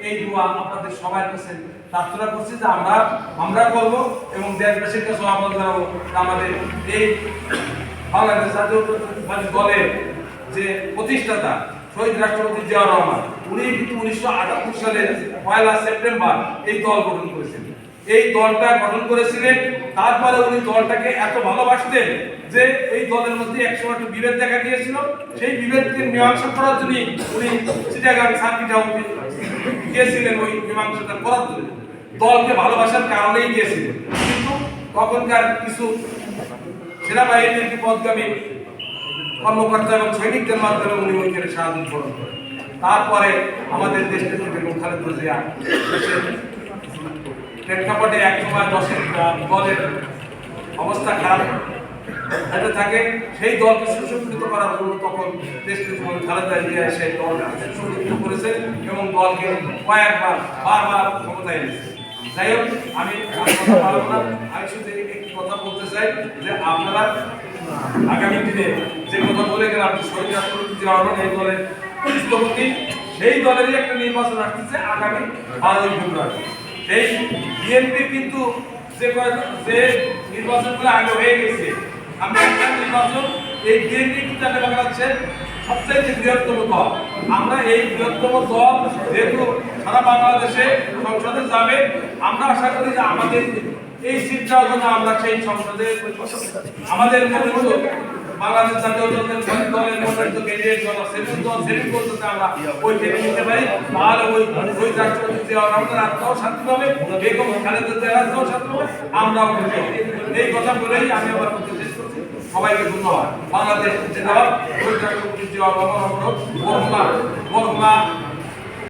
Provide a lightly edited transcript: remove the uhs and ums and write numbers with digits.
এই দোয়া আপনাদের সবার কাছে প্রার্থনা করছি যে আমরা করব এবং দেশবাসীর কাছে আহ্বান জানাবো আমাদের এই বাংলাদেশ জাতীয়তাবাদী দলের যে প্রতিষ্ঠাতা শহীদ রাষ্ট্রপতি জিয়াউর রহমান উনি কিন্তু 1978 সালের 1 সেপ্টেম্বর এই দল গঠন করেছিলেন। এই দলটা গঠন করেছিলেন, তারপরে উনি দলটাকে এত ভালোবাসতেন যে এই দলের মধ্যে একসময় একটু বিভেদ দেখা দিয়েছিল। সেই বিভেদকে মীমাংসা করার জন্য উনি চিটাগাং সার্কিট হাউসে গিয়েছিলেন ওই মীমাংসাটা করার জন্য, দলকে ভালোবাসার কারণেই গিয়েছিলেন। কিন্তু তখনকার কিছু সেনাবাহিনীর বিপদগামী কর্মকর্তা এবং সৈনিকদের মাধ্যমে উনি ওইখানে সাহায্য গ্রহণ করেন। তারপরে আমাদের দেশকে বেগম খালেদা জিয়া দেশের প্রেক্ষাপটে এক সময় দলের অবস্থা খারাপ হতে থাকে, সেই দলকে সুসংগঠিত করার জন্য তখন দেশকে খালেদা জিয়া সেই দলকে সুসংগঠিত করেছেন এবং দলকে কয়েকবার বারবার ক্ষমতায় এনেছে। যাই হোক, আমি শুধু একটি কথা বলতে চাই যে আপনারা আগামী দিনে যে কথা বলে গেলাম শহীদ রাষ্ট্রপতি জিয়াউর রহমান এই দলের স্থপতি, সেই দলেরই একটা নির্বাচন আসতেছে আগামী 12 ফেব্রুয়ারি। সেই বিএনপি কিন্তু যে নির্বাচনগুলো আগে হয়ে গেছে, আমরা একটা নির্বাচন এই বিএনপি কিন্তু একটা বাংলাদেশের সবচেয়ে বৃহত্তম দল। আমরা এই বৃহত্তম দল যেহেতু সারা বাংলাদেশে সংসদে যাবে, আমরা আশা করি যে আমাদের এই সিটটাও যেন আমরা সেই সংসদে আমাদের মতো বাংলাদেশ জাতীয় দলের মনোনীত ক্যান্ডিডেট দল সেভেন করতে আমরা ওই টেনে নিতে পারি, তাহলে ওই রাষ্ট্রপতি জিয়াউর রহমানের আত্মাও শান্তি পাবে, বেগম খালেদা জিয়ার আত্মাও শান্তি পাবে, আমরাও এই কথা বলেই আমি আমার মধ্যে শেষ করছি। সবাইকে ধন্যবাদ। বাংলাদেশ জিন্দাবাদ। ওই রাষ্ট্রপতি জিয়াউর রহমান